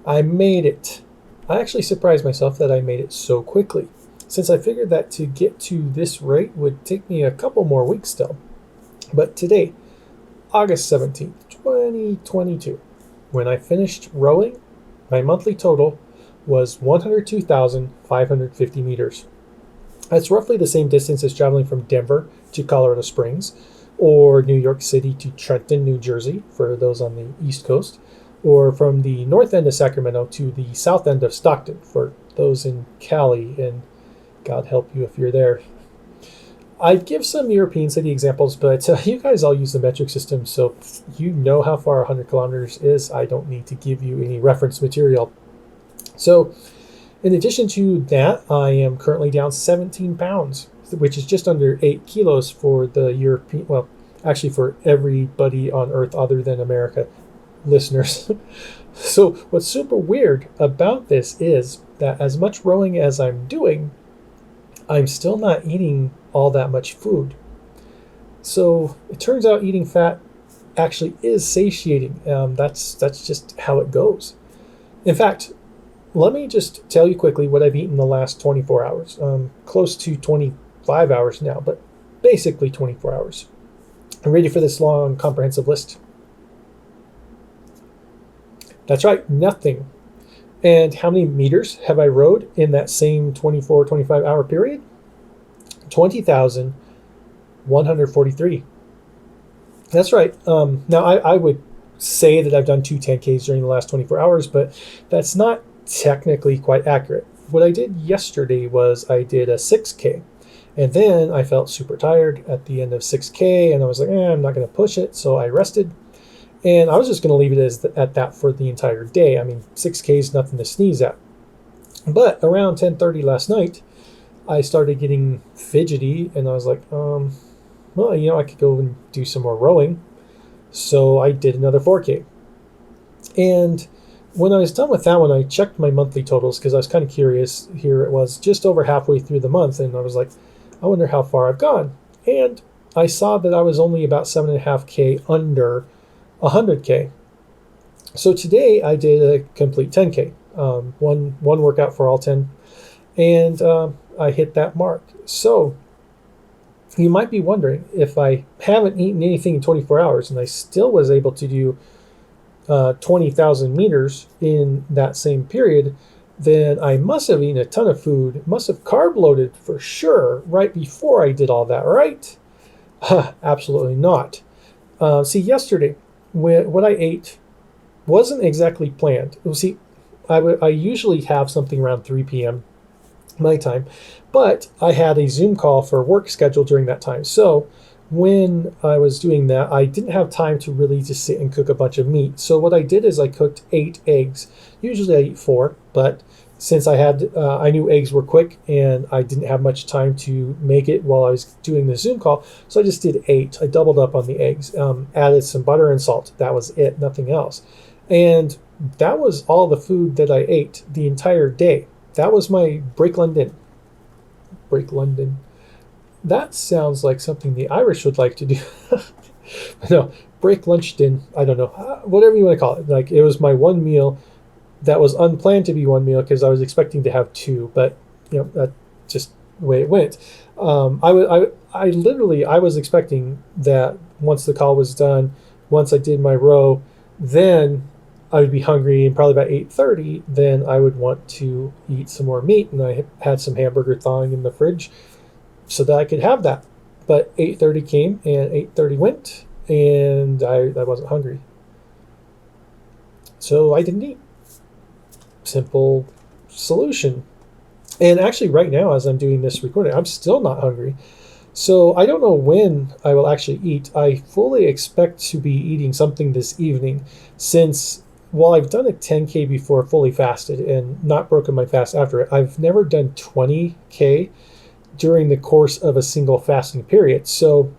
I made it. I actually surprised myself that I made it so quickly, since I figured that to get to this rate would take me a couple more weeks still. But today, August 17th, 2022, when I finished rowing, my monthly total was 102,550 meters. That's roughly the same distance as traveling from Denver to Colorado Springs, or New York City to Trenton, New Jersey, for those on the East Coast, or from the north end of Sacramento to the south end of Stockton, for those in Cali, and God help you if you're there. I'd give some European city examples, but you guys all use the metric system, so you know how far 100 kilometers is. I don't need to give you any reference material. So, in addition to that, I am currently down 17 pounds, which is just under 8 kilos for the European, well, actually for everybody on Earth other than America listeners. So, what's super weird about this is that as much rowing as I'm doing, I'm still not eating all that much food. So it turns out eating fat actually is satiating. That's just how it goes. In fact, let me just tell you quickly what I've eaten the last 24 hours. Close to 25 hours now, but basically 24 hours. I'm ready for this long, comprehensive list. That's right, nothing. And how many meters have I rowed in that same 24, 25 hour period? 20,143. That's right. Now, I would say that I've done two 10Ks during the last 24 hours, but that's not technically quite accurate. What I did yesterday was I did a 6K, and then I felt super tired at the end of 6K, and I was like, I'm not going to push it, so I rested. And I was just going to leave it at that for the entire day. I mean, 6K is nothing to sneeze at. But around 10:30 last night, I started getting fidgety, and I was like, well, I could go and do some more rowing. So I did another 4K. And when I was done with that one, I checked my monthly totals because I was kind of curious. Here it was just over halfway through the month, and I was like, I wonder how far I've gone. And I saw that I was only about 7.5K under 100K. So today I did a complete 10K, one workout for all 10, and I hit that mark. So you might be wondering, if I haven't eaten anything in 24 hours and I still was able to do 20,000 meters in that same period, then I must have eaten a ton of food, must have carb loaded for sure right before I did all that, right? Absolutely not. See, yesterday, what I ate wasn't exactly planned. See, I usually have something around 3 p.m. my time, but I had a Zoom call for work scheduled during that time. So when I was doing that, I didn't have time to really just sit and cook a bunch of meat. So what I did is I cooked 8 eggs. Usually I eat 4, but since I knew eggs were quick and I didn't have much time to make it while I was doing the Zoom call, so I just did 8. I doubled up on the eggs, added some butter and salt. That was it, nothing else. And that was all the food that I ate the entire day. That was my break London. Break London. That sounds like something the Irish would like to do. No, break Lunchdon. I don't know. Whatever you want to call it. Like, it was my one meal that was unplanned to be one meal because I was expecting to have 2, but that's just the way it went. I literally was expecting that once the call was done, once I did my row, then I would be hungry, and probably about 8:30, then I would want to eat some more meat, and I had some hamburger thawing in the fridge so that I could have that. But 8:30 came, and 8:30 went, and I wasn't hungry. So I didn't eat. Simple solution. And actually right now, as I'm doing this recording, I'm still not hungry. So I don't know when I will actually eat. I fully expect to be eating something this evening, since while I've done a 10K before fully fasted and not broken my fast after it, I've never done 20K during the course of a single fasting period. So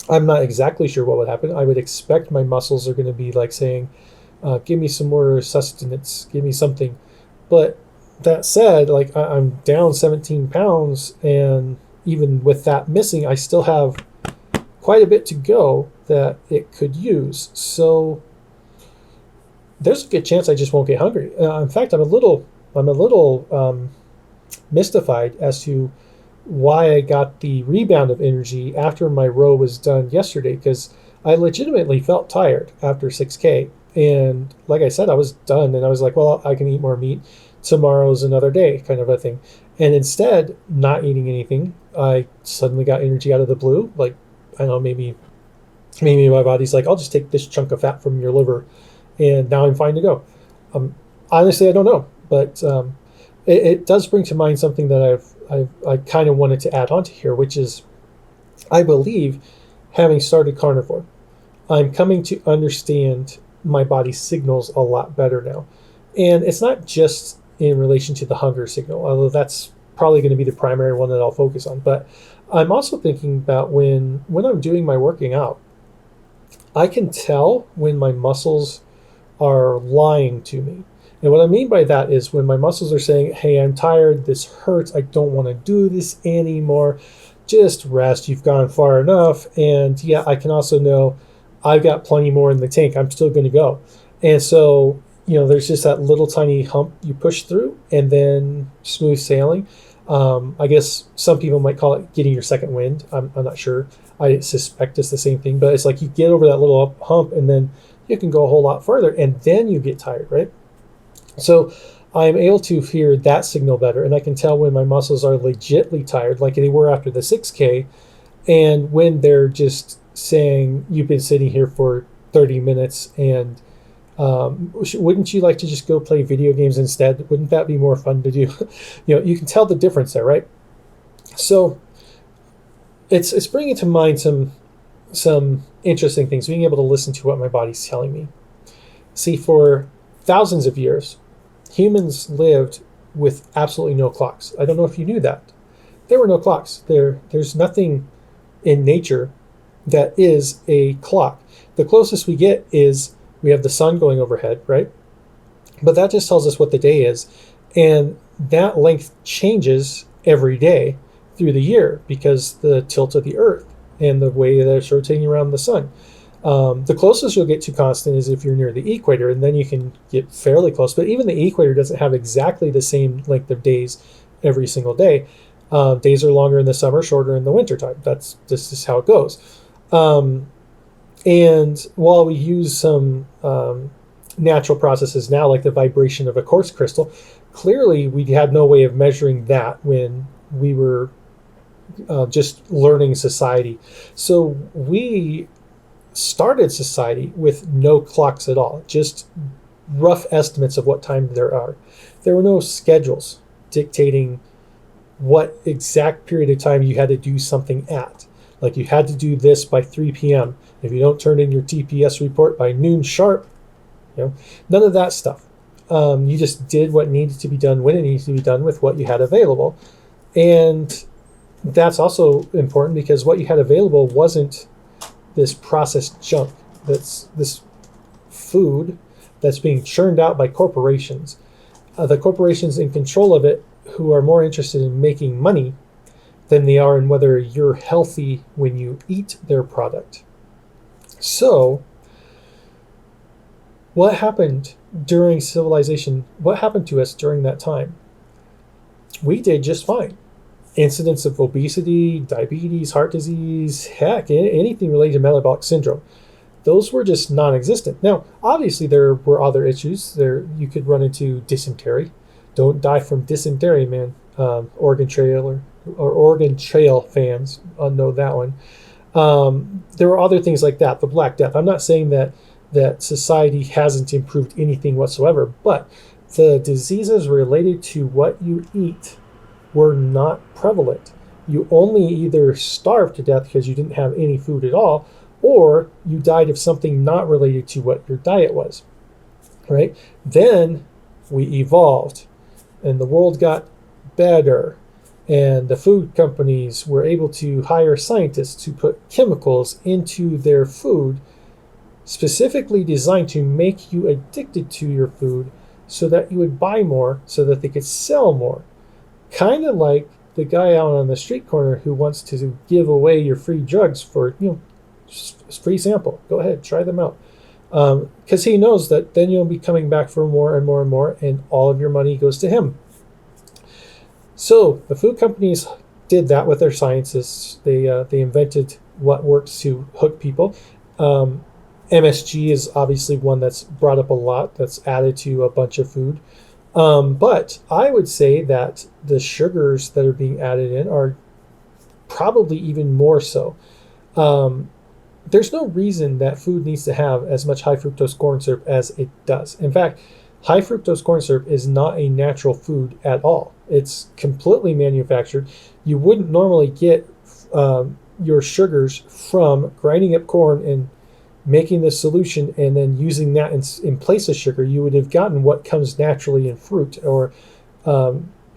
I'm not exactly sure what would happen. I would expect my muscles are going to be like saying, give me some more sustenance, give me something. But that said, like, I'm down 17 pounds, and even with that missing, I still have quite a bit to go that it could use. So there's a good chance I just won't get hungry. In fact, I'm a little mystified as to why I got the rebound of energy after my row was done yesterday, because I legitimately felt tired after 6K. And like I said, I was done and I was like, well, I can eat more meat. Tomorrow's another day, kind of a thing. And instead, not eating anything, I suddenly got energy out of the blue. Like, I don't know, maybe my body's like, I'll just take this chunk of fat from your liver and now I'm fine to go. Um, Honestly, I don't know, but it does bring to mind something that I kind of wanted to add on to here, which is I believe, having started carnivore, I'm coming to understand my body's signals a lot better now. And it's not just in relation to the hunger signal, although that's probably going to be the primary one that I'll focus on. But I'm also thinking about when I'm doing my working out, I can tell when my muscles are lying to me. And what I mean by that is when my muscles are saying, hey, I'm tired, this hurts, I don't want to do this anymore, just rest, you've gone far enough. And yeah, I can also know I've got plenty more in the tank, I'm still going to go. And so, there's just that little tiny hump you push through and then smooth sailing. I guess some people might call it getting your second wind. I'm not sure. I suspect it's the same thing, but it's like you get over that little hump and then you can go a whole lot further and then you get tired, right? So I'm able to hear that signal better, and I can tell when my muscles are legitly tired, like they were after the 6K, and when they're just saying, you've been sitting here for 30 minutes, and wouldn't you like to just go play video games instead? Wouldn't that be more fun to do? You can tell the difference there, right? So it's bringing to mind some interesting things, being able to listen to what my body's telling me. See, for thousands of years, humans lived with absolutely no clocks. I don't know if you knew that. There were no clocks. There's nothing in nature that is a clock. The closest we get is we have the sun going overhead, right? But that just tells us what the day is. And that length changes every day through the year because the tilt of the earth and the way that it's rotating around the sun. The closest you'll get to constant is if you're near the equator, and then you can get fairly close. But even the equator doesn't have exactly the same length of days every single day. Days are longer in the summer, shorter in the wintertime. This is how it goes. And while we use some natural processes now, like the vibration of a quartz crystal, clearly we had no way of measuring that when we were just learning society. So we started society with no clocks at all, just rough estimates of what time there are. There were no schedules dictating what exact period of time you had to do something at. Like you had to do this by 3 p.m. If you don't turn in your TPS report by noon sharp, none of that stuff. You just did what needed to be done when it needed to be done with what you had available. And that's also important because what you had available wasn't this processed junk, that's this food that's being churned out by corporations. The corporations in control of it who are more interested in making money than they are in whether you're healthy when you eat their product. So, what happened during civilization? What happened to us during that time? We did just fine. Incidents of obesity, diabetes, heart disease, heck, anything related to metabolic syndrome, those were just non-existent. Now, obviously, there were other issues. You could run into dysentery. Don't die from dysentery, man. Oregon Trail or Oregon Trail fans know that one. There were other things like that, the Black Death. I'm not saying that society hasn't improved anything whatsoever, but the diseases related to what you eat were not prevalent. You only either starved to death because you didn't have any food at all, or you died of something not related to what your diet was, right? Then we evolved, and the world got better, and the food companies were able to hire scientists to put chemicals into their food specifically designed to make you addicted to your food so that you would buy more so that they could sell more. Kind of like the guy out on the street corner who wants to give away your free drugs for, free sample. Go ahead, try them out. because he knows that then you'll be coming back for more and more and more, and all of your money goes to him. So the food companies did that with their sciences. They invented what works to hook people. MSG is obviously one that's brought up a lot, that's added to a bunch of food. But I would say that the sugars that are being added in are probably even more so. There's no reason that food needs to have as much high fructose corn syrup as it does. In fact, high fructose corn syrup is not a natural food at all. It's completely manufactured. You wouldn't normally get your sugars from grinding up corn and making the solution and then using that in place of sugar. You would have gotten what comes naturally in fruit or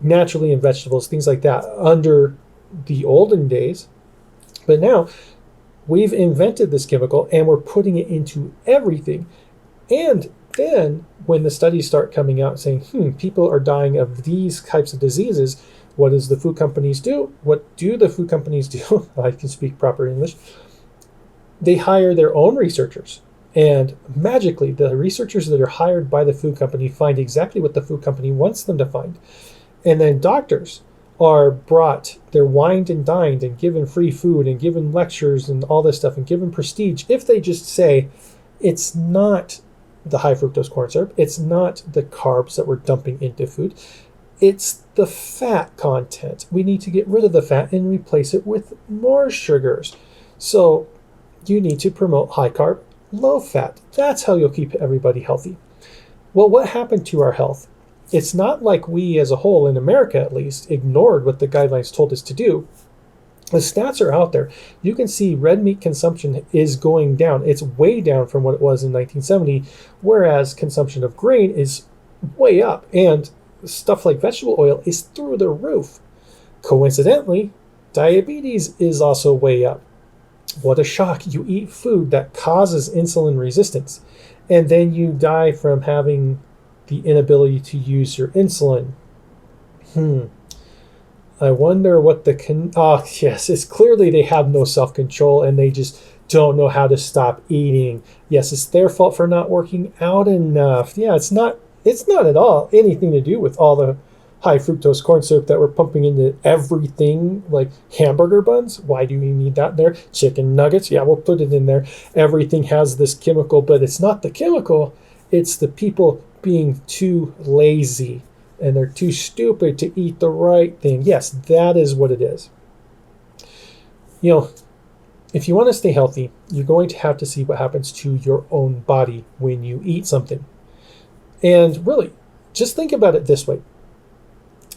naturally in vegetables, things like that, under the olden days. But now we've invented this chemical and we're putting it into everything. And then when the studies start coming out saying, people are dying of these types of diseases, what does the food companies do? What do the food companies do? I can speak proper English. They hire their own researchers. And magically, the researchers that are hired by the food company find exactly what the food company wants them to find. And then doctors are brought, they're wined and dined and given free food and given lectures and all this stuff and given prestige if they just say, it's not the high fructose corn syrup, it's not the carbs that we're dumping into food, it's the fat content. We need to get rid of the fat and replace it with more sugars. So you need to promote high carb, low fat. That's how you'll keep everybody healthy. Well, what happened to our health? It's not like we as a whole, in America at least, ignored what the guidelines told us to do. The stats are out there. You can see red meat consumption is going down. It's way down from what it was in 1970, whereas consumption of grain is way up. And stuff like vegetable oil is through the roof. Coincidentally, diabetes is also way up. What a shock. You eat food that causes insulin resistance, and then you die from having the inability to use your insulin. I wonder what yes, it's clearly they have no self-control and they just don't know how to stop eating. Yes, it's their fault for not working out enough. Yeah, it's not at all anything to do with all the high fructose corn syrup that we're pumping into everything, like hamburger buns. Why do we need that there? Chicken nuggets. Yeah, we'll put it in there. Everything has this chemical, but it's not the chemical. It's the people being too lazy and they're too stupid to eat the right thing. Yes, that is what it is. If you want to stay healthy, you're going to have to see what happens to your own body when you eat something. And really, just think about it this way.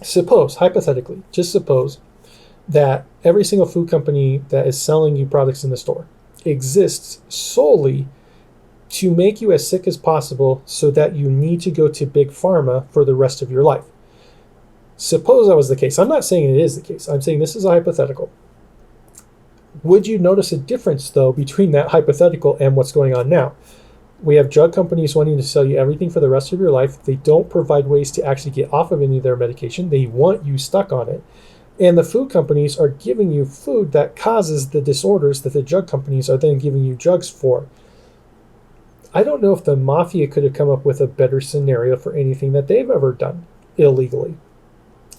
Hypothetically, just suppose that every single food company that is selling you products in the store exists solely to make you as sick as possible so that you need to go to big pharma for the rest of your life. Suppose that was the case. I'm not saying it is the case. I'm saying this is a hypothetical. Would you notice a difference, though, between that hypothetical and what's going on now? We have drug companies wanting to sell you everything for the rest of your life. They don't provide ways to actually get off of any of their medication. They want you stuck on it. And the food companies are giving you food that causes the disorders that the drug companies are then giving you drugs for. I don't know if the mafia could have come up with a better scenario for anything that they've ever done illegally.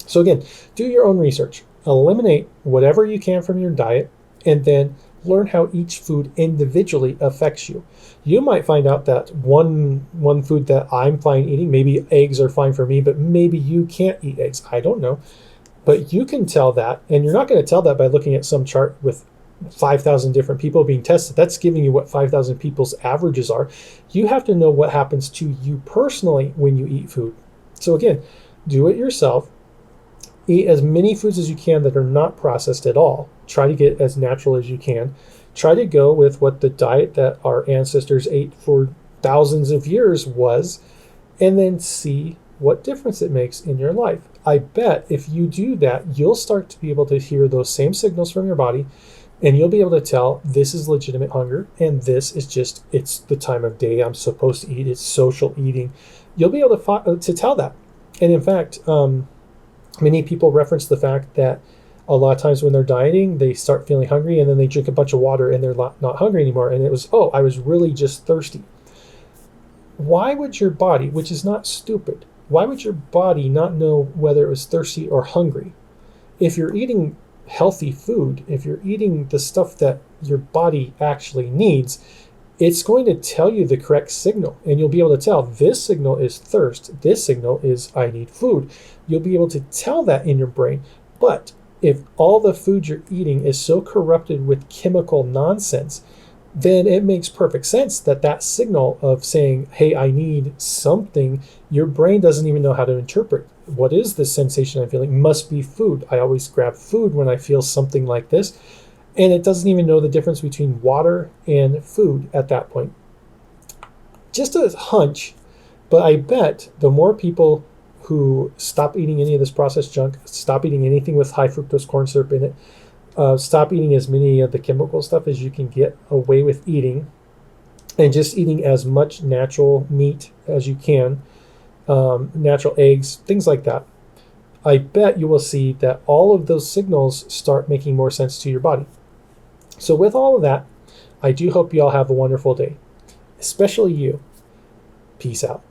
So again, do your own research. Eliminate whatever you can from your diet, and then learn how each food individually affects you. You might find out that one food that I'm fine eating, maybe eggs are fine for me, but maybe you can't eat eggs. I don't know. But you can tell that, and you're not going to tell that by looking at some chart with 5,000 different people being tested. That's giving you what 5,000 people's averages are. You have to know what happens to you personally when you eat food. So again, do it yourself. Eat as many foods as you can that are not processed at all. Try to get as natural as you can. Try to go with what the diet that our ancestors ate for thousands of years was, and then see what difference it makes in your life. I bet if you do that, you'll start to be able to hear those same signals from your body, and you'll be able to tell this is legitimate hunger, and this is just, it's the time of day I'm supposed to eat. It's social eating. You'll be able to tell that. And in fact, many people reference the fact that a lot of times when they're dieting, they start feeling hungry and then they drink a bunch of water and they're not hungry anymore. And it was, I was really just thirsty. why would your body, which is not stupid, why would your body not know whether it was thirsty or hungry? If you're eating healthy food, if you're eating the stuff that your body actually needs, it's going to tell you the correct signal, and you'll be able to tell this signal is thirst, this signal is I need food. You'll be able to tell that in your brain. But if all the food you're eating is so corrupted with chemical nonsense, then it makes perfect sense that that signal of saying, hey, I need something, your brain doesn't even know how to interpret. What is this sensation I'm feeling? Must be food. I always grab food when I feel something like this. And it doesn't even know the difference between water and food at that point. Just a hunch, but I bet the more people who stop eating any of this processed junk, stop eating anything with high fructose corn syrup in it, stop eating as many of the chemical stuff as you can get away with eating, and just eating as much natural meat as you can, natural eggs, things like that, I bet you will see that all of those signals start making more sense to your body. So with all of that, I do hope you all have a wonderful day, especially you. Peace out.